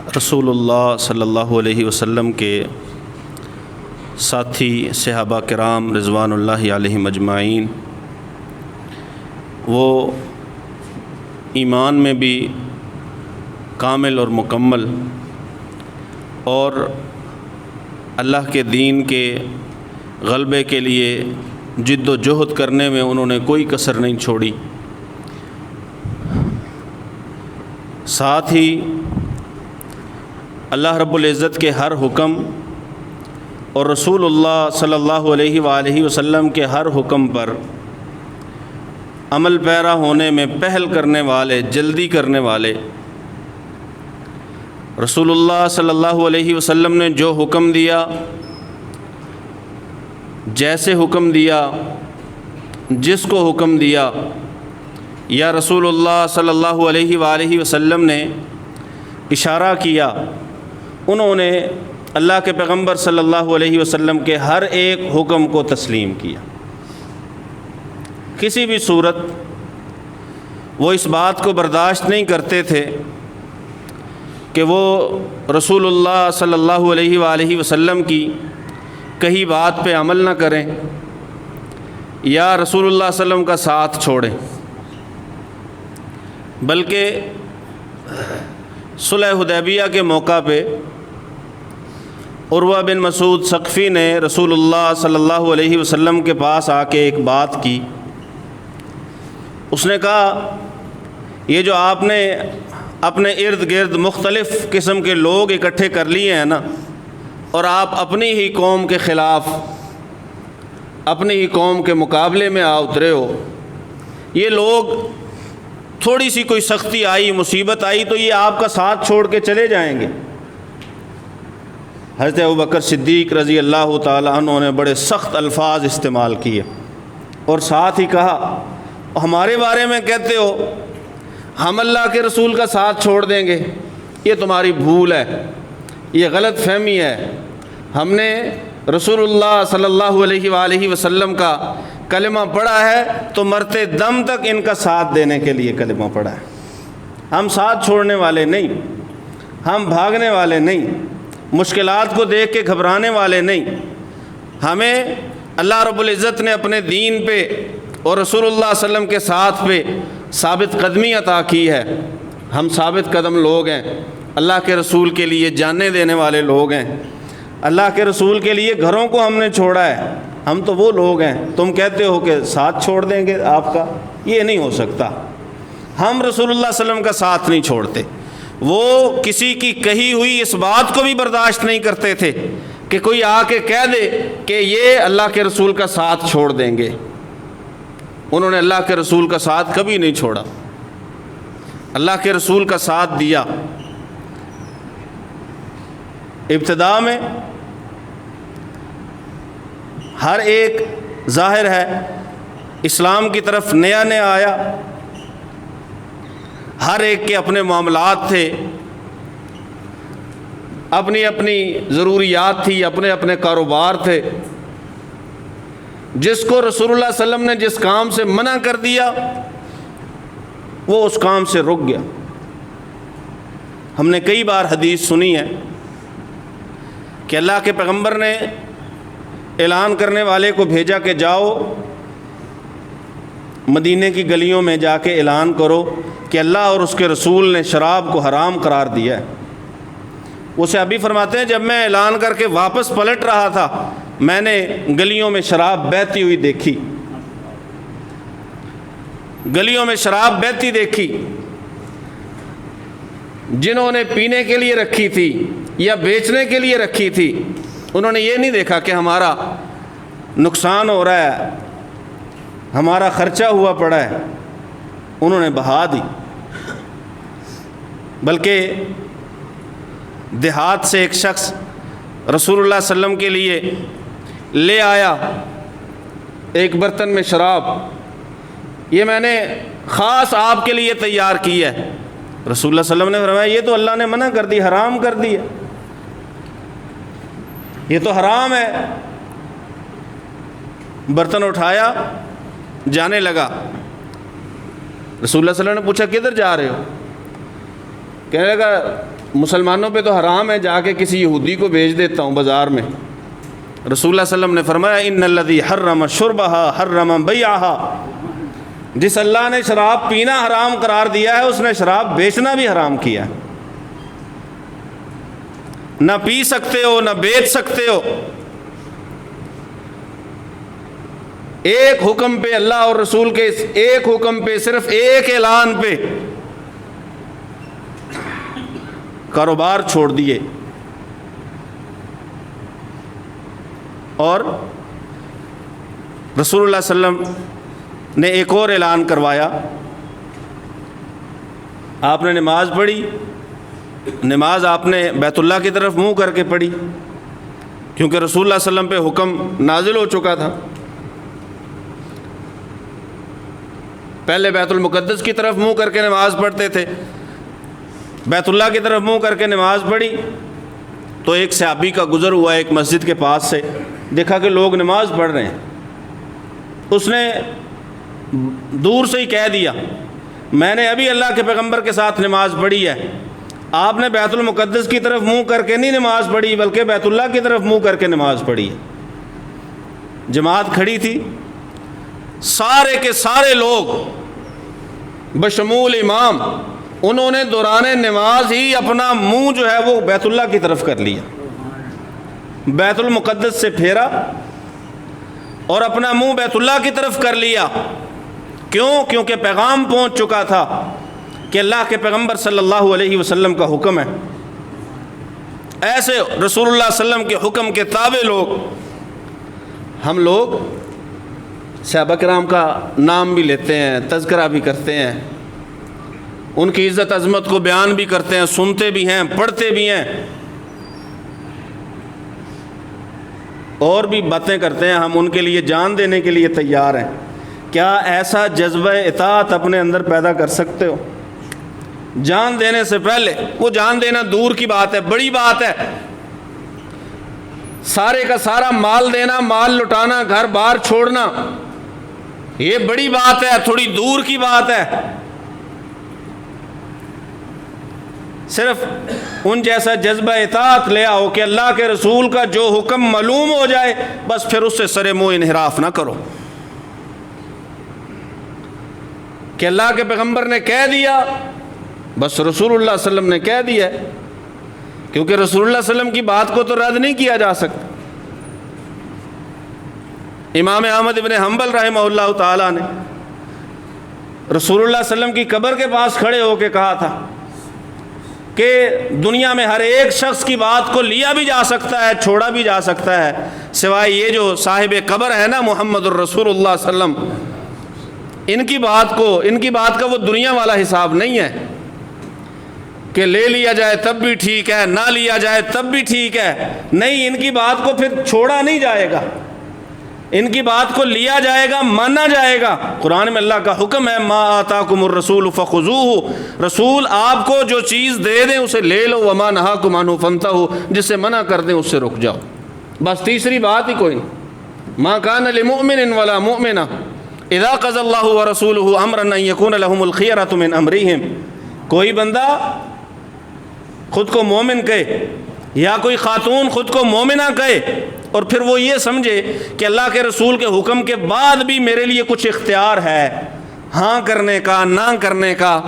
رسول اللہ صلی اللہ علیہ وسلم کے ساتھی صحابہ کرام رضوان اللہ علیہم اجمعین، وہ ایمان میں بھی کامل اور مکمل، اور اللہ کے دین کے غلبے کے لیے جد و جہد کرنے میں انہوں نے کوئی کسر نہیں چھوڑی۔ ساتھ ہی اللہ رب العزت کے ہر حکم اور رسول اللہ صلی اللہ علیہ وآلہ وسلم کے ہر حکم پر عمل پیرا ہونے میں پہل کرنے والے، جلدی کرنے والے، رسول اللہ صلی اللہ علیہ وسلم نے جو حکم دیا، جیسے حکم دیا، جس کو حکم دیا، یا رسول اللہ صلی اللہ علیہ وآلہ وسلم نے اشارہ کیا، انہوں نے اللہ کے پیغمبر صلی اللہ علیہ وسلم کے ہر ایک حکم کو تسلیم کیا۔ کسی بھی صورت وہ اس بات کو برداشت نہیں کرتے تھے کہ وہ رسول اللہ صلی اللہ علیہ وآلہ وسلم کی کہی بات پہ عمل نہ کریں یا رسول اللہ صلی اللہ علیہ وسلم کا ساتھ چھوڑیں، بلکہ صلح حدیبیہ کے موقع پہ عروہ بن مسعود ثقفی نے رسول اللہ صلی اللہ علیہ وسلم کے پاس آ کے ایک بات کی۔ اس نے کہا، یہ جو آپ نے اپنے ارد گرد مختلف قسم کے لوگ اکٹھے کر لیے ہیں نا، اور آپ اپنی ہی قوم کے خلاف، اپنی ہی قوم کے مقابلے میں آ اترے ہو، یہ لوگ تھوڑی سی کوئی سختی آئی، مصیبت آئی تو یہ آپ کا ساتھ چھوڑ کے چلے جائیں گے۔ حضرت ابوبکر صدیق رضی اللہ تعالیٰ عنہ نے بڑے سخت الفاظ استعمال کیے اور ساتھ ہی کہا، ہمارے بارے میں کہتے ہو ہم اللہ کے رسول کا ساتھ چھوڑ دیں گے؟ یہ تمہاری بھول ہے، یہ غلط فہمی ہے۔ ہم نے رسول اللہ صلی اللہ علیہ وآلہ وسلم کا کلمہ پڑھا ہے تو مرتے دم تک ان کا ساتھ دینے کے لیے کلمہ پڑھا ہے۔ ہم ساتھ چھوڑنے والے نہیں، ہم بھاگنے والے نہیں، مشکلات کو دیکھ کے گھبرانے والے نہیں۔ ہمیں اللہ رب العزت نے اپنے دین پہ اور رسول اللہ صلی اللہ علیہ وسلم کے ساتھ پہ ثابت قدمی عطا کی ہے۔ ہم ثابت قدم لوگ ہیں، اللہ کے رسول کے لیے جانیں دینے والے لوگ ہیں، اللہ کے رسول کے لیے گھروں کو ہم نے چھوڑا ہے۔ ہم تو وہ لوگ ہیں، تم کہتے ہو کہ ساتھ چھوڑ دیں گے آپ کا، یہ نہیں ہو سکتا۔ ہم رسول اللہ صلی اللہ علیہ وسلم کا ساتھ نہیں چھوڑتے۔ وہ کسی کی کہی ہوئی اس بات کو بھی برداشت نہیں کرتے تھے کہ کوئی آ کے کہہ دے کہ یہ اللہ کے رسول کا ساتھ چھوڑ دیں گے۔ انہوں نے اللہ کے رسول کا ساتھ کبھی نہیں چھوڑا، اللہ کے رسول کا ساتھ دیا۔ ابتدا میں ہر ایک ظاہر ہے اسلام کی طرف نیا نیا آیا، ہر ایک کے اپنے معاملات تھے، اپنی اپنی ضروریات تھی، اپنے اپنے کاروبار تھے۔ جس کو رسول اللہ صلی اللہ علیہ وسلم نے جس کام سے منع کر دیا وہ اس کام سے رک گیا۔ ہم نے کئی بار حدیث سنی ہے کہ اللہ کے پیغمبر نے اعلان کرنے والے کو بھیجا کہ جاؤ مدینے کی گلیوں میں جا کے اعلان کرو کہ اللہ اور اس کے رسول نے شراب کو حرام قرار دیا ہے۔ وہ صحابی فرماتے ہیں، جب میں اعلان کر کے واپس پلٹ رہا تھا میں نے گلیوں میں شراب بہتی ہوئی دیکھی، گلیوں میں شراب بہتی دیکھی۔ جنہوں نے پینے کے لیے رکھی تھی یا بیچنے کے لیے رکھی تھی انہوں نے یہ نہیں دیکھا کہ ہمارا نقصان ہو رہا ہے، ہمارا خرچہ ہوا پڑا ہے، انہوں نے بہا دی۔ بلکہ دیہات سے ایک شخص رسول اللہ صلی اللہ علیہ وسلم کے لیے لے آیا ایک برتن میں شراب، یہ میں نے خاص آپ کے لیے تیار کی ہے۔ رسول اللہ صلی اللہ علیہ وسلم نے فرمایا، یہ تو اللہ نے منع کر دی، حرام کر دی ہے، یہ تو حرام ہے۔ برتن اٹھایا، جانے لگا۔ رسول اللہ صلی اللہ علیہ وسلم نے پوچھا، کدھر جا رہے ہو؟ کہنے لگا مسلمانوں پہ تو حرام ہے، جا کے کسی یہودی کو بھیج دیتا ہوں بازار میں۔ رسول اللہ صلی اللہ علیہ وسلم نے فرمایا ان الذی حرم شربها حرم بیعها، جس اللہ نے شراب پینا حرام قرار دیا ہے اس نے شراب بیچنا بھی حرام کیا ہے۔ نہ پی سکتے ہو نہ بیچ سکتے ہو۔ ایک حکم پہ، اللہ اور رسول کے ایک حکم پہ، صرف ایک اعلان پہ کاروبار چھوڑ دیے۔ اور رسول اللہ صلی اللہ علیہ وسلم نے ایک اور اعلان کروایا، آپ نے نماز پڑھی، نماز آپ نے بیت اللہ کی طرف منہ کر کے پڑھی، کیونکہ رسول اللہ صلی اللہ علیہ وسلم پہ حکم نازل ہو چکا تھا۔ پہلے بیت المقدس کی طرف منہ کر کے نماز پڑھتے تھے، بیت اللہ کی طرف منہ کر کے نماز پڑھی تو ایک صحابی کا گزر ہوا ایک مسجد کے پاس سے، دیکھا کہ لوگ نماز پڑھ رہے ہیں، اس نے دور سے ہی کہہ دیا میں نے ابھی اللہ کے پیغمبر کے ساتھ نماز پڑھی ہے، آپ نے بیت المقدس کی طرف منہ کر کے نہیں نماز پڑھی بلکہ بیت اللہ کی طرف منہ کر کے نماز پڑھی ہے۔ جماعت کھڑی تھی، سارے کے سارے لوگ بشمول امام، انہوں نے دوران نماز ہی اپنا منہ جو ہے وہ بیت اللہ کی طرف کر لیا، بیت المقدس سے پھیرا اور اپنا منہ بیت اللہ کی طرف کر لیا۔ کیوں؟ کیونکہ پیغام پہنچ چکا تھا کہ اللہ کے پیغمبر صلی اللہ علیہ وسلم کا حکم ہے۔ ایسے رسول اللہ صلی اللہ علیہ وسلم کے حکم کے تابع لوگ، ہم لوگ صحابہ کرام کا نام بھی لیتے ہیں، تذکرہ بھی کرتے ہیں، ان کی عزت عظمت کو بیان بھی کرتے ہیں، سنتے بھی ہیں، پڑھتے بھی ہیں، اور بھی باتیں کرتے ہیں، ہم ان کے لیے جان دینے کے لیے تیار ہیں۔ کیا ایسا جذبہ اطاعت اپنے اندر پیدا کر سکتے ہو؟ جان دینے سے پہلے، وہ جان دینا دور کی بات ہے، بڑی بات ہے، سارے کا سارا مال دینا، مال لٹانا، گھر بار چھوڑنا، یہ بڑی بات ہے، تھوڑی دور کی بات ہے۔ صرف ان جیسا جذبہ اطاعت لے آؤ کہ اللہ کے رسول کا جو حکم معلوم ہو جائے بس پھر اس سے سر منہ انحراف نہ کرو، کہ اللہ کے پیغمبر نے کہہ دیا بس رسول اللہ صلی اللہ علیہ وسلم نے کہہ دیا ہے، کیونکہ رسول اللہ صلی اللہ علیہ وسلم کی بات کو تو رد نہیں کیا جا سکتا۔ امام احمد ابن حنبل رحمہ اللہ تعالیٰ نے رسول اللہ صلی اللہ علیہ وسلم کی قبر کے پاس کھڑے ہو کے کہا تھا کہ دنیا میں ہر ایک شخص کی بات کو لیا بھی جا سکتا ہے، چھوڑا بھی جا سکتا ہے، سوائے یہ جو صاحب قبر ہے نا محمد الرسول اللہ صلی اللہ علیہ وسلم، ان کی بات کا وہ دنیا والا حساب نہیں ہے کہ لے لیا جائے تب بھی ٹھیک ہے، نہ لیا جائے تب بھی ٹھیک ہے، نہیں، ان کی بات کو پھر چھوڑا نہیں جائے گا، ان کی بات کو لیا جائے گا، مانا جائے گا۔ قرآن میں اللہ کا حکم ہے ما آتاکم الرسول فخذوہ، رسول آپ کو جو چیز دے دیں اسے لے لو، وما نہاکم عنہ فانتہوا، جس سے منع کر دیں اس سے رک جاؤ، بس تیسری بات ہی کوئی نہیں۔ ما کان لمؤمن ولا مؤمنہ اذا قضى اللہ ورسولہ امرا ان یکون لہم الخیرۃ من امرہم، کوئی بندہ خود کو مومن کہے یا کوئی خاتون خود کو مومنہ کہے اور پھر وہ یہ سمجھے کہ اللہ کے رسول کے حکم کے بعد بھی میرے لیے کچھ اختیار ہے، ہاں کرنے کا، نہ کرنے کا،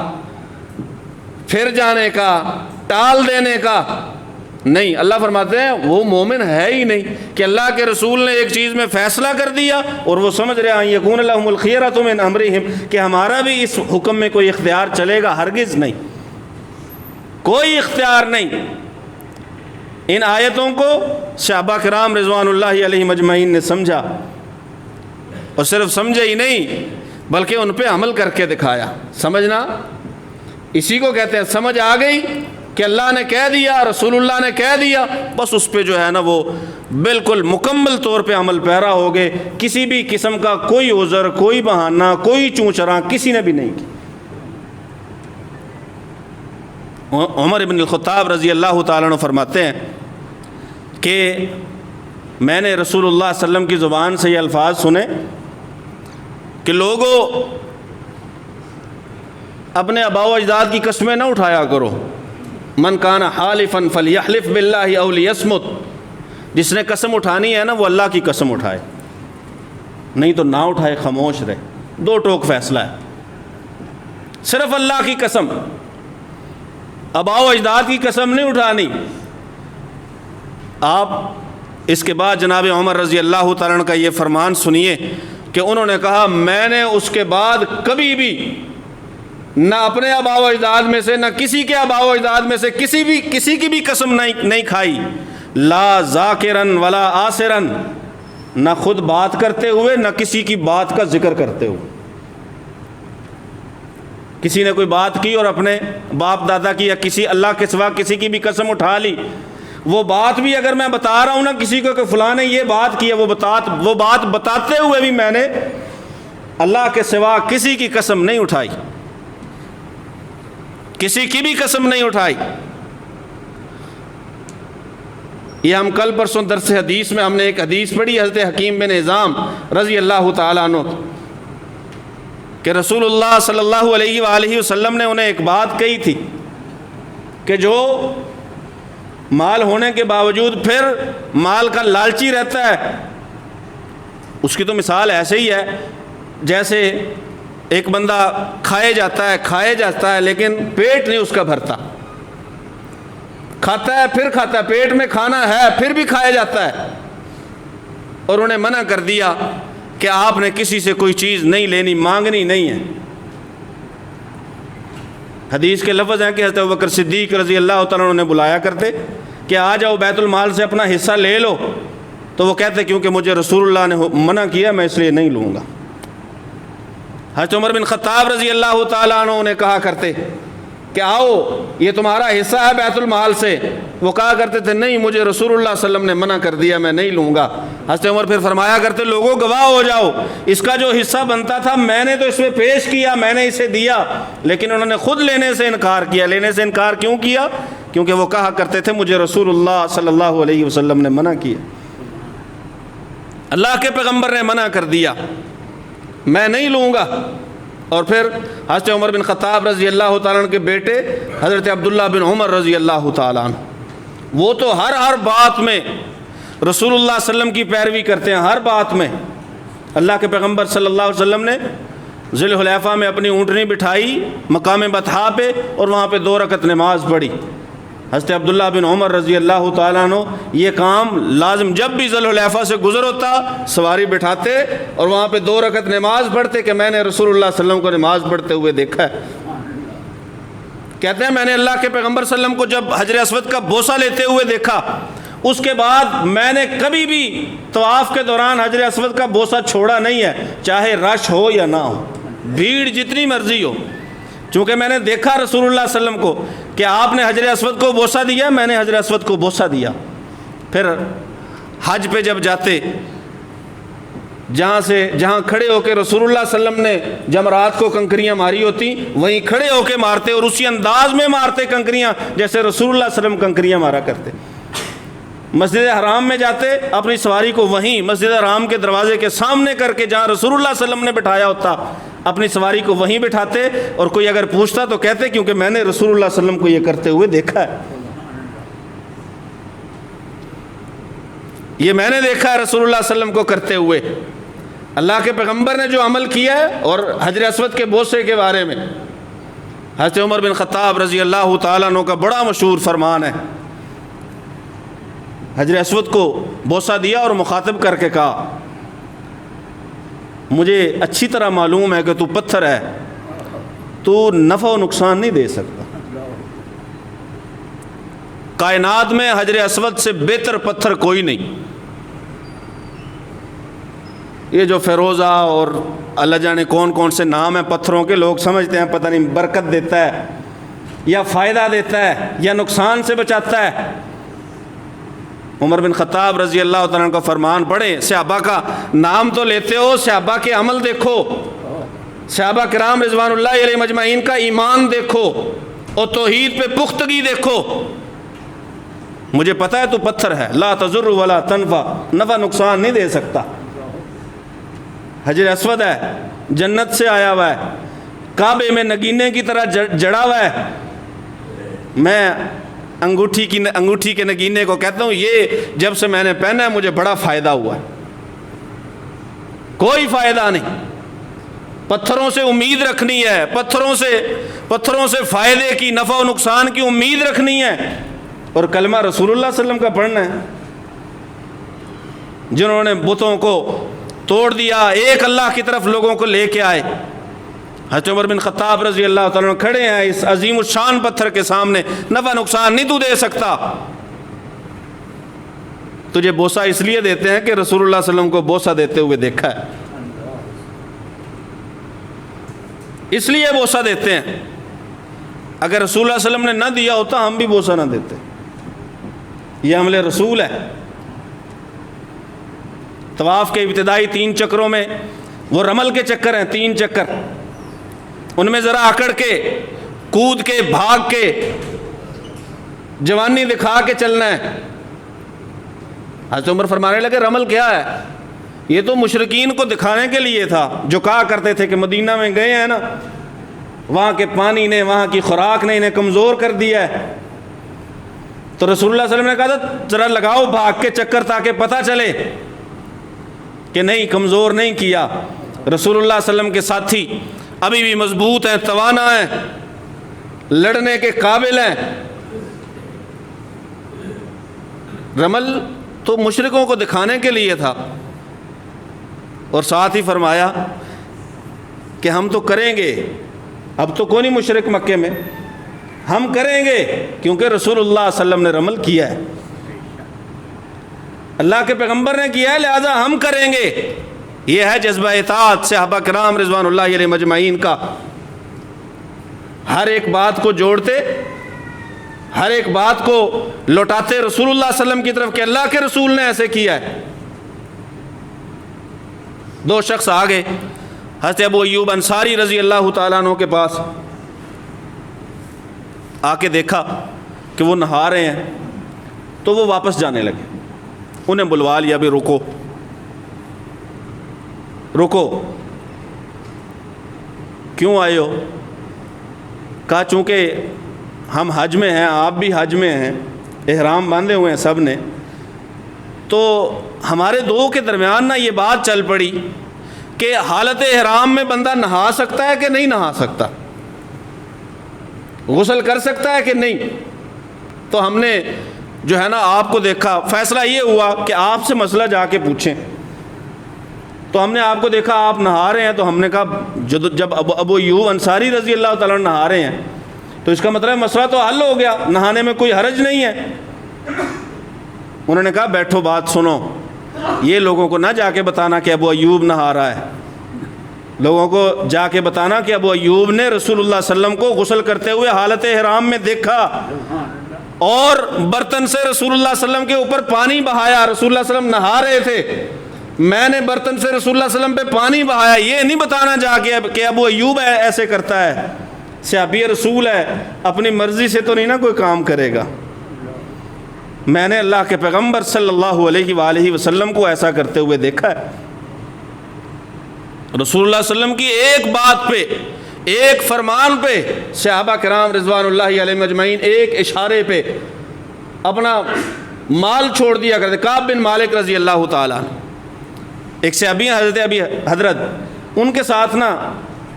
پھر جانے کا، ٹال دینے کا، نہیں، اللہ فرماتے ہیں وہ مومن ہے ہی نہیں کہ اللہ کے رسول نے ایک چیز میں فیصلہ کر دیا اور وہ سمجھ رہے ہیں یکون لہم الخیرۃ من امرہم کہ ہمارا بھی اس حکم میں کوئی اختیار چلے گا، ہرگز نہیں، کوئی اختیار نہیں۔ ان آیتوں کو صحابہ کرام رضوان اللہ علیہم اجمعین نے سمجھا، اور صرف سمجھے ہی نہیں بلکہ ان پہ عمل کر کے دکھایا۔ سمجھنا اسی کو کہتے ہیں، سمجھ آ گئی کہ اللہ نے کہہ دیا، رسول اللہ نے کہہ دیا، بس اس پہ جو ہے نا وہ بالکل مکمل طور پہ عمل پیرا ہو گئے، کسی بھی قسم کا کوئی عذر، کوئی بہانہ، کوئی چونچراں کسی نے بھی نہیں کی۔ عمر ابن الخطاب رضی اللہ تعالیٰ عنہ فرماتے ہیں کہ میں نے رسول اللہ صلی اللہ علیہ وسلم کی زبان سے یہ الفاظ سنے کہ لوگوں اپنے آباء و اجداد کی قسمیں نہ اٹھایا کرو، من کان حالفا فلیحلف باللہ او لیصمت، جس نے قسم اٹھانی ہے نا وہ اللہ کی قسم اٹھائے، نہیں تو نہ اٹھائے، خاموش رہے۔ دو ٹوک فیصلہ ہے، صرف اللہ کی قسم، آباء و اجداد کی قسم نہیں اٹھانی۔ آپ اس کے بعد جناب عمر رضی اللہ تعالیٰ عنہ کا یہ فرمان سنیے کہ انہوں نے کہا میں نے اس کے بعد کبھی بھی نہ اپنے آباء و اجداد میں سے نہ کسی کے آباء و اجداد میں سے کسی کی بھی قسم نہیں کھائی، لا ذاکرن ولا آسرن، نہ خود بات کرتے ہوئے نہ کسی کی بات کا ذکر کرتے ہوئے۔ کسی نے کوئی بات کی اور اپنے باپ دادا کی یا کسی اللہ کے سوا کسی کی بھی قسم اٹھا لی، وہ بات بھی اگر میں بتا رہا ہوں نا کسی کو کہ فلاں نے یہ بات کی ہے، وہ بات بتاتے ہوئے بھی میں نے اللہ کے سوا کسی کی قسم نہیں اٹھائی، کسی کی بھی قسم نہیں اٹھائی۔ یہ ہم کل پرسوں درس حدیث میں ہم نے ایک حدیث پڑھی حضرت حکیم بن حزام رضی اللہ تعالیٰ عنہ کہ رسول اللہ صلی اللہ علیہ وآلہ وسلم نے انہیں ایک بات کہی تھی کہ جو مال ہونے کے باوجود پھر مال کا لالچی رہتا ہے، اس کی تو مثال ایسے ہی ہے جیسے ایک بندہ کھائے جاتا ہے لیکن پیٹ نہیں اس کا بھرتا، کھاتا ہے پھر کھاتا ہے، پیٹ میں کھانا ہے پھر بھی کھایا جاتا ہے، اور انہیں منع کر دیا کہ آپ نے کسی سے کوئی چیز نہیں لینی، مانگنی نہیں ہے۔ حدیث کے لفظ ہیں کہ حضرت ابوبکر صدیق رضی اللہ تعالیٰ عنہ نے بلایا کرتے کہ آ جاؤ بیت المال سے اپنا حصہ لے لو، تو وہ کہتے کیونکہ مجھے رسول اللہ نے منع کیا میں اس لیے نہیں لوں گا۔ حضرت عمر بن خطاب رضی اللہ تعالیٰ عنہ نے کہا کرتے کہ آؤ یہ تمہارا حصہ ہے بیت المال سے، وہ کہا کرتے تھے نہیں مجھے رسول اللہ صلی اللہ علیہ وسلم نے منع کر دیا میں نہیں لوں گا۔ حضرت عمر پھر فرمایا کرتے لوگوں گواہ ہو جاؤ، اس کا جو حصہ بنتا تھا میں نے تو اس میں پیش کیا، میں نے اسے دیا، لیکن انہوں نے خود لینے سے انکار کیا۔ لینے سے انکار کیوں کیا؟ کیونکہ وہ کہا کرتے تھے مجھے رسول اللہ صلی اللہ علیہ وسلم نے منع کیا، اللہ کے پیغمبر نے منع کر دیا، میں نہیں لوں گا۔ اور پھر حضرت عمر بن خطاب رضی اللہ تعالیٰ عنہ کے بیٹے حضرت عبداللہ بن عمر رضی اللہ تعالیٰ عنہ، وہ تو ہر بات میں رسول اللہ صلی اللہ علیہ وسلم کی پیروی کرتے ہیں، ہر بات میں۔ اللہ کے پیغمبر صلی اللہ علیہ وسلم نے ذی الحلیفہ میں اپنی اونٹنی بٹھائی مقام بطحا پہ اور وہاں پہ 2 رکعت نماز پڑھی۔ حضرت عبداللہ بن عمر رضی اللہ تعالیٰ عنہ یہ کام لازم، جب بھی ذی الحلیفہ سے گزر ہوتا سواری بٹھاتے اور وہاں پہ 2 رکعت نماز پڑھتے کہ میں نے رسول اللہ صلی اللہ علیہ وسلم کو نماز پڑھتے ہوئے دیکھا ہے۔ کہتے ہیں میں نے اللہ کے پیغمبر صلی اللہ علیہ وسلم کو جب حجر اسود کا بوسہ لیتے ہوئے دیکھا، اس کے بعد میں نے کبھی بھی طواف کے دوران حجر اسود کا بوسہ چھوڑا نہیں ہے، چاہے رش ہو یا نہ ہو، بھیڑ جتنی مرضی ہو، چونکہ میں نے دیکھا رسول اللہ صلی اللہ علیہ وسلم کو کہ آپ نے حجر اسود کو بوسہ دیا، میں نے حجر اسود کو بوسہ دیا۔ پھر حج پہ جب جاتے، جہاں کھڑے ہو کے رسول اللہ صلی اللہ علیہ وسلم نے جمرات کو کنکریاں ماری ہوتی وہیں کھڑے ہو کے مارتے اور اسی انداز میں مارتے کنکریاں جیسے رسول اللہ صلی اللہ علیہ وسلم کنکریاں مارا کرتے۔ مسجد حرام میں جاتے اپنی سواری کو وہیں مسجد حرام کے دروازے کے سامنے کر کے جہاں رسول اللہ صلی اللہ علیہ وسلم نے بٹھایا ہوتا اپنی سواری کو وہیں بٹھاتے، اور کوئی اگر پوچھتا تو کہتے کیونکہ میں نے رسول اللہ صلی اللہ علیہ وسلم کو یہ کرتے ہوئے دیکھا ہے، یہ میں نے دیکھا ہے رسول اللہ صلی اللہ علیہ وسلم کو کرتے ہوئے۔ اللہ کے پیغمبر نے جو عمل کیا ہے، اور حجر اسود کے بوسے کے بارے میں حضرت عمر بن خطاب رضی اللہ تعالیٰ عنہ کا بڑا مشہور فرمان ہے، حجر اسود کو بوسہ دیا اور مخاطب کر کے کہا مجھے اچھی طرح معلوم ہے کہ تو پتھر ہے، تو نفع و نقصان نہیں دے سکتا، کائنات میں حجر اسود سے بہتر پتھر کوئی نہیں۔ یہ جو فیروزہ اور اللہ جانے کون سے نام ہیں پتھروں کے، لوگ سمجھتے ہیں پتہ نہیں برکت دیتا ہے یا فائدہ دیتا ہے یا نقصان سے بچاتا ہے۔ عمر بن خطاب رضی اللہ تعالیٰ عنہ کا فرمان پڑھیں، صحابہ کا نام تو لیتے ہو، صحابہ کے عمل دیکھو، صحابہ کرام رضوان اللہ علیہ مجمعین کا ایمان دیکھو اور توحید پہ پختگی دیکھو۔ مجھے پتہ ہے تو پتھر ہے، لا تضر ولا تنفع، نفع نقصان نہیں دے سکتا۔ حجر اسود ہے، جنت سے آیا ہوا ہے، کعبے میں نگینے کی طرح جڑا ہوا ہے، میں انگوٹھی کے نگینے کو کہتا ہوں یہ جب سے میں نے پہنا ہے مجھے بڑا فائدہ ہوا ہے. کوئی فائدہ نہیں. پتھروں سے امید رکھنی ہے, پتھروں سے فائدے کی, نفع و نقصان کی امید رکھنی ہے, اور کلمہ رسول اللہ صلی اللہ علیہ وسلم کا پڑھنا ہے. جنہوں نے بتوں کو توڑ دیا, ایک اللہ کی طرف لوگوں کو لے کے آئے. حضرت عمر بن خطاب رضی اللہ تعالیٰ عنہ کھڑے ہیں اس عظیم الشان پتھر کے سامنے, نفع نقصان نہیں تو دے سکتا. تجھے بوسہ اس لیے دیتے ہیں کہ رسول اللہ صلی اللہ علیہ وسلم کو بوسہ دیتے ہوئے دیکھا ہے, اس لیے بوسہ دیتے ہیں. اگر رسول اللہ صلی اللہ علیہ وسلم نے نہ دیا ہوتا ہم بھی بوسہ نہ دیتے. یہ عمل رسول ہے. طواف کے ابتدائی 3 چکروں میں وہ رمل کے چکر ہیں, 3 چکر, ان میں ذرا اکڑ کے, کود کے, بھاگ کے, جوانی دکھا کے چلنا ہے. حضرت عمر فرمانے لگے رمل کیا ہے؟ یہ تو مشرکین کو دکھانے کے لیے تھا جو کہا کرتے تھے کہ مدینہ میں گئے ہیں نا, وہاں کے پانی نے, وہاں کی خوراک نے انہیں کمزور کر دیا ہے. تو رسول اللہ صلی اللہ علیہ وسلم نے کہا تھا ذرا لگاؤ بھاگ کے چکر تاکہ پتہ چلے کہ نہیں, کمزور نہیں کیا. رسول اللہ صلی اللہ علیہ وسلم کے ساتھی ابھی بھی مضبوط ہیں, توانا ہیں, لڑنے کے قابل ہیں. رمل تو مشرکوں کو دکھانے کے لیے تھا, اور ساتھ ہی فرمایا کہ ہم تو کریں گے. اب تو کوئی نہیں مشرک مکے میں, ہم کریں گے کیونکہ رسول اللہ صلی اللہ علیہ وسلم نے رمل کیا ہے, اللہ کے پیغمبر نے کیا ہے, لہذا ہم کریں گے. یہ ہے جذبہ اطاعت صحابہ کرام رضوان اللہ علیہ مجمعین کا. ہر ایک بات کو جوڑتے, ہر ایک بات کو لوٹاتے رسول اللہ صلی اللہ علیہ وسلم کی طرف کہ اللہ کے رسول نے ایسے کیا ہے. 2 شخص آ گئے حضرت ابو ایوب انصاری رضی اللہ تعالیٰ عنہ کے پاس. آ کے دیکھا کہ وہ نہا رہے ہیں تو وہ واپس جانے لگے. انہیں بلوا لیا, بھی رکو رکو, کیوں آئے ہو؟ کہا چونکہ ہم حج میں ہیں, آپ بھی حج میں ہیں, احرام باندھے ہوئے ہیں سب نے, تو ہمارے 2 کے درمیان نا یہ بات چل پڑی کہ حالت احرام میں بندہ نہا سکتا ہے کہ نہیں نہا سکتا, غسل کر سکتا ہے کہ نہیں. تو ہم نے جو ہے نا آپ کو دیکھا, فیصلہ یہ ہوا کہ آپ سے مسئلہ جا کے پوچھیں. تو ہم نے آپ کو دیکھا آپ نہا رہے ہیں, تو ہم نے کہا جب ابو ایوب انصاری رضی اللہ تعالیٰ عنہ نہا رہے ہیں تو اس کا مطلب مسئلہ تو حل ہو گیا, نہانے میں کوئی حرج نہیں ہے. انہوں نے کہا بیٹھو بات سنو, یہ لوگوں کو نہ جا کے بتانا کہ ابو ایوب نہا رہا ہے, لوگوں کو جا کے بتانا کہ ابو ایوب نے رسول اللہ صلی اللہ علیہ وسلم کو غسل کرتے ہوئے حالت احرام میں دیکھا, اور برتن سے رسول اللہ صلی اللہ علیہ وسلم کے اوپر پانی بہایا. رسول اللہ صلی اللہ علیہ وسلم نہا رہے تھے, میں نے برتن سے رسول اللہ صلی اللہ علیہ وسلم پہ پانی بہایا. یہ نہیں بتانا جا کے کہ ابو ایوب ایسے کرتا ہے, صحابی رسول ہے, اپنی مرضی سے تو نہیں نا کوئی کام کرے گا. میں نے اللہ کے پیغمبر صلی اللہ علیہ وآلہ وسلم کو ایسا کرتے ہوئے دیکھا ہے. رسول اللہ صلی اللہ علیہ وسلم کی ایک بات پہ, ایک فرمان پہ صحابہ کرام رضوان اللہ علیہ مجمعین ایک اشارے پہ اپنا مال چھوڑ دیا کرتے. کعب بن مالک رضی اللہ تعالیٰ, ایک صحابی حضرت ابی حضرت, ان کے ساتھ نا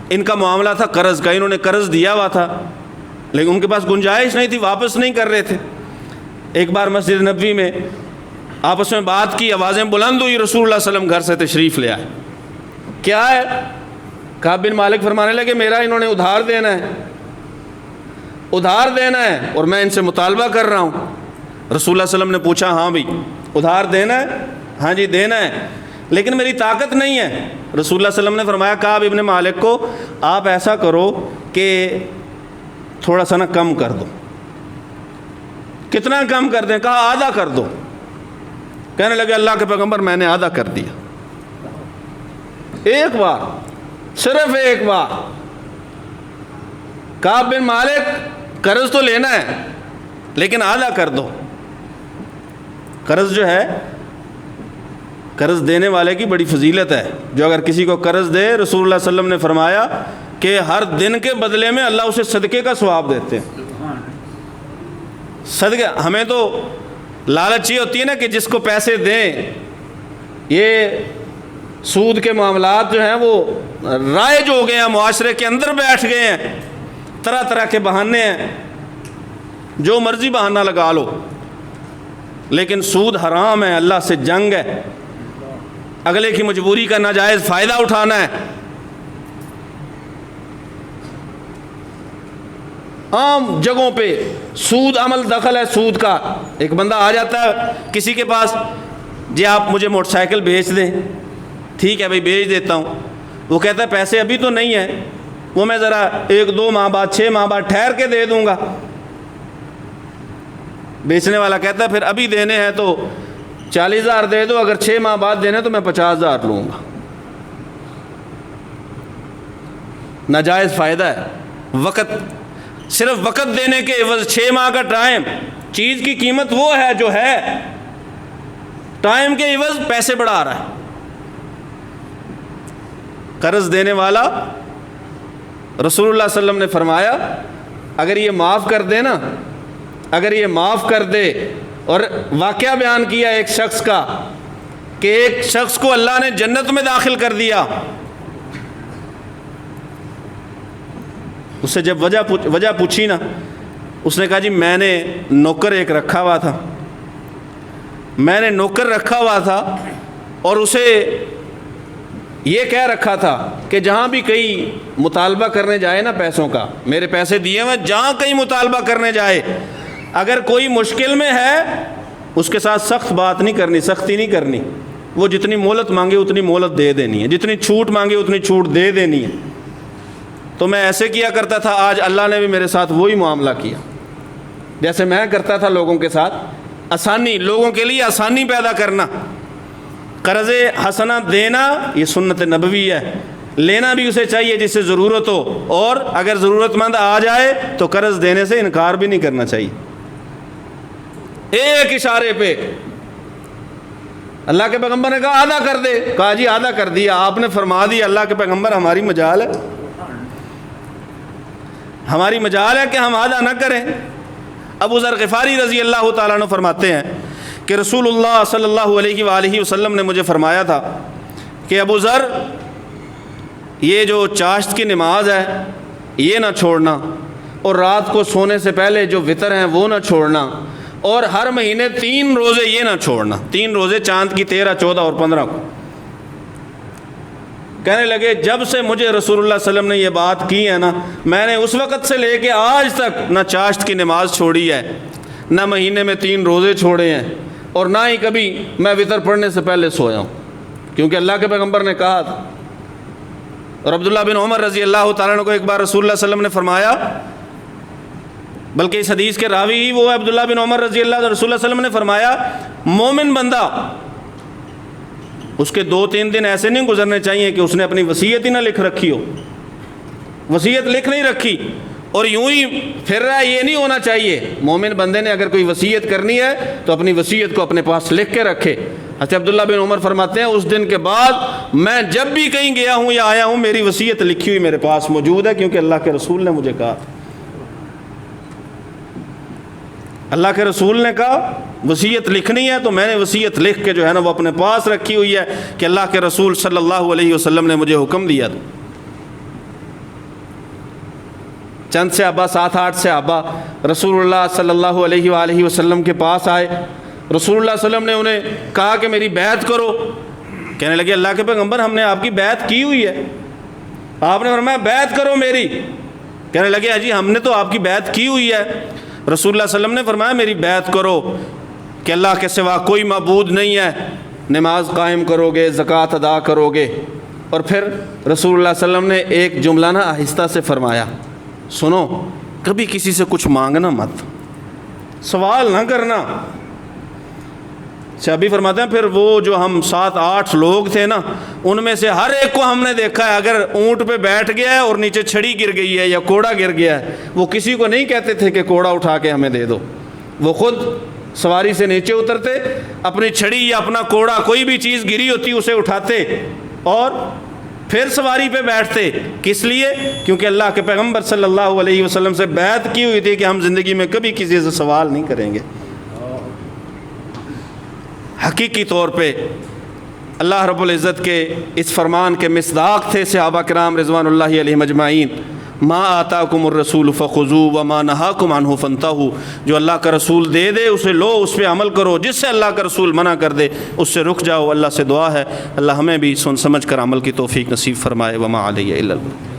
ان کا معاملہ تھا قرض کا. انہوں نے قرض دیا ہوا تھا لیکن ان کے پاس گنجائش نہیں تھی, واپس نہیں کر رہے تھے. ایک بار مسجد نبوی میں آپس میں بات کی, آوازیں بلند ہوئی, رسول اللہ صلی اللہ علیہ وسلم گھر سے تشریف لے آئے. کیا ہے؟ کعب بن مالک فرمانے لگے میرا انہوں نے ادھار دینا ہے, ادھار دینا ہے, اور میں ان سے مطالبہ کر رہا ہوں. رسول اللہ صلی اللہ علیہ وسلم نے پوچھا ہاں بھائی ادھار دینا ہے؟ ہاں جی دینا ہے, لیکن میری طاقت نہیں ہے. رسول اللہ صلی اللہ علیہ وسلم نے فرمایا کعب ابن مالک کو آپ ایسا کرو کہ تھوڑا سا نا کم کر دو. کتنا کم کر دیں؟ کہا آدھا کر دو. کہنے لگے اللہ کے پیغمبر میں نے آدھا کر دیا. ایک بار, صرف ایک بار. کعب بن مالک قرض تو لینا ہے لیکن آدھا کر دو. قرض جو ہے, قرض دینے والے کی بڑی فضیلت ہے. جو اگر کسی کو قرض دے, رسول اللہ صلی اللہ علیہ وسلم نے فرمایا کہ ہر دن کے بدلے میں اللہ اسے صدقے کا ثواب دیتے ہیں. صدقہ ہمیں تو لالچ یہ ہوتی ہے نا کہ جس کو پیسے دیں، یہ سود کے معاملات جو ہیں وہ رائج ہو گئے ہیں، معاشرے کے اندر بیٹھ گئے ہیں، طرح طرح کے بہانے ہیں، جو مرضی بہانہ لگا لو، لیکن سود حرام ہے، اللہ سے جنگ ہے، اگلے کی مجبوری کا ناجائز فائدہ اٹھانا ہے۔ عام جگہوں پہ سود عمل دخل ہے سود کا۔ ایک بندہ آ جاتا ہے کسی کے پاس، جی آپ مجھے موٹر سائیکل بیچ دیں، ٹھیک ہے بھائی بیچ دیتا ہوں۔ وہ کہتا ہے پیسے ابھی تو نہیں ہیں، وہ میں ذرا 1-2 ماہ بعد 6 ماہ بعد ٹھہر کے دے دوں گا۔ بیچنے والا کہتا ہے پھر ابھی دینے ہیں تو 40,000 دے دو، اگر 6 ماہ بعد دینے تو میں 50,000 لوں گا۔ ناجائز فائدہ ہے۔ وقت، صرف وقت دینے کے عوض 6 ماہ کا ٹائم، چیز کی قیمت وہ ہے جو ہے، ٹائم کے عوض پیسے بڑھا رہا ہے۔ قرض دینے والا، رسول اللہ صلی اللہ علیہ وسلم نے فرمایا اگر یہ معاف کر دے نا، اگر یہ معاف کر دے، اور واقعہ بیان کیا ایک شخص کا کہ ایک شخص کو اللہ نے جنت میں داخل کر دیا۔ اس سے جب وجہ پوچھی نا، اس نے کہا جی میں نے نوکر ایک رکھا ہوا تھا، میں نے نوکر رکھا ہوا تھا اور اسے یہ کہہ رکھا تھا کہ جہاں بھی کہیں مطالبہ کرنے جائے نا پیسوں کا، میرے پیسے دیے ہوئے، جہاں کہیں مطالبہ کرنے جائے، اگر کوئی مشکل میں ہے اس کے ساتھ سخت بات نہیں کرنی، سختی نہیں کرنی، وہ جتنی مہلت مانگے اتنی مہلت دے دینی ہے، جتنی چھوٹ مانگے اتنی چھوٹ دے دینی ہے۔ تو میں ایسے کیا کرتا تھا، آج اللہ نے بھی میرے ساتھ وہی معاملہ کیا جیسے میں کرتا تھا لوگوں کے ساتھ۔ آسانی، لوگوں کے لیے آسانی پیدا کرنا، قرض حسنہ دینا یہ سنت نبوی ہے، لینا بھی اسے چاہیے جس سے ضرورت ہو، اور اگر ضرورت مند آ جائے تو قرض دینے سے انکار بھی نہیں کرنا چاہیے۔ ایک اشارے پہ اللہ کے پیغمبر نے کہا آدھا کر دے، کہا جی آدھا کر دیا، آپ نے فرما دیا اللہ کے پیغمبر، ہماری مجال ہے، ہماری مجال ہے کہ ہم آدھا نہ کریں۔ ابو ذر غفاری رضی اللہ تعالیٰ عنہ فرماتے ہیں کہ رسول اللہ صلی اللہ علیہ وآلہ وسلم نے مجھے فرمایا تھا کہ ابو ذر، یہ جو چاشت کی نماز ہے یہ نہ چھوڑنا، اور رات کو سونے سے پہلے جو وطر ہیں وہ نہ چھوڑنا، اور ہر مہینے 3 روزے یہ نہ چھوڑنا، 3 روزے چاند کی 13، 14 اور 15 کو۔ کہنے لگے جب سے مجھے رسول اللہ صلی اللہ علیہ وسلم نے یہ بات کی ہے نا، میں نے اس وقت سے لے کے آج تک نہ چاشت کی نماز چھوڑی ہے، نہ مہینے میں 3 روزے چھوڑے ہیں، اور نہ ہی کبھی میں وطر پڑھنے سے پہلے سویا ہوں، کیونکہ اللہ کے پیغمبر نے کہا تھا۔ اور عبداللہ بن عمر رضی اللہ تعالیٰ عنہ کو ایک بار رسول اللہ صلی اللہ علیہ وسلم نے فرمایا، بلکہ اس حدیث کے راوی ہی وہ ہے عبداللہ بن عمر رضی اللہ عنہ، رسول اللہ صلی اللہ علیہ وسلم نے فرمایا مومن بندہ، اس کے 2-3 دن ایسے نہیں گزرنے چاہیے کہ اس نے اپنی وصیت ہی نہ لکھ رکھی ہو، وصیت لکھ نہیں رکھی اور یوں ہی پھر رہا ہے، یہ نہیں ہونا چاہیے۔ مومن بندے نے اگر کوئی وصیت کرنی ہے تو اپنی وصیت کو اپنے پاس لکھ کے رکھے۔ حضرت عبداللہ بن عمر فرماتے ہیں اس دن کے بعد میں جب بھی کہیں گیا ہوں یا آیا ہوں میری وصیت لکھی ہوئی میرے پاس موجود ہے، کیونکہ اللہ کے رسول نے مجھے کہا، اللہ کے رسول نے کہا وصیت لکھنی ہے، تو میں نے وصیت لکھ کے جو ہے نا وہ اپنے پاس رکھی ہوئی ہے کہ اللہ کے رسول صلی اللہ علیہ وسلم نے مجھے حکم دیا تھا۔ چند صحابہ، 7-8 صحابہ رسول اللہ صلی اللہ علیہ وآلہ وسلم کے پاس آئے، رسول اللہ صلی اللہ علیہ وسلم نے انہیں کہا کہ میری بیعت کرو۔ کہنے لگے اللہ کے پیغمبر ہم نے آپ کی بیعت کی ہوئی ہے، آپ نے فرمایا بیعت کرو میری۔ کہنے لگے جی ہم نے تو آپ کی بیعت کی ہوئی ہے۔ رسول اللہ صلی اللہ علیہ وسلم نے فرمایا میری بیعت کرو کہ اللہ کے سوا کوئی معبود نہیں ہے، نماز قائم کرو گے، زکوٰۃ ادا کرو گے۔ اور پھر رسول اللہ صلی اللہ علیہ وسلم نے ایک جملہ نا آہستہ سے فرمایا، سنو کبھی کسی سے کچھ مانگنا مت، سوال نہ کرنا۔ صحابی فرماتے ہیں پھر وہ جو ہم 7-8 لوگ تھے نا، ان میں سے ہر ایک کو ہم نے دیکھا ہے اگر اونٹ پہ بیٹھ گیا ہے اور نیچے چھڑی گر گئی ہے یا کوڑا گر گیا ہے، وہ کسی کو نہیں کہتے تھے کہ کوڑا اٹھا کے ہمیں دے دو، وہ خود سواری سے نیچے اترتے، اپنی چھڑی یا اپنا کوڑا کوئی بھی چیز گری ہوتی اسے اٹھاتے اور پھر سواری پہ بیٹھتے. کس لیے؟ کیونکہ اللہ کے پیغمبر صلی اللہ علیہ وسلم سے بیعت کی ہوئی تھی کہ ہم زندگی میں کبھی کسی سے سوال نہیں کریں گے. حقیقی طور پہ اللہ رب العزت کے اس فرمان کے مصداق تھے صحابہ کرام رضوان اللہ علیہم اجمعین. ما آتاکم الرسول فخذوہ وما نہاکم عنہ فانتہوا. جو اللہ کا رسول دے دے اسے لو، اس پہ عمل کرو. جس سے اللہ کا رسول منع کر دے اس سے رک جاؤ. اللہ سے دعا ہے اللہ ہمیں بھی سن سمجھ کر عمل کی توفیق نصیب فرمائے. وما علیہ الا البلاغ.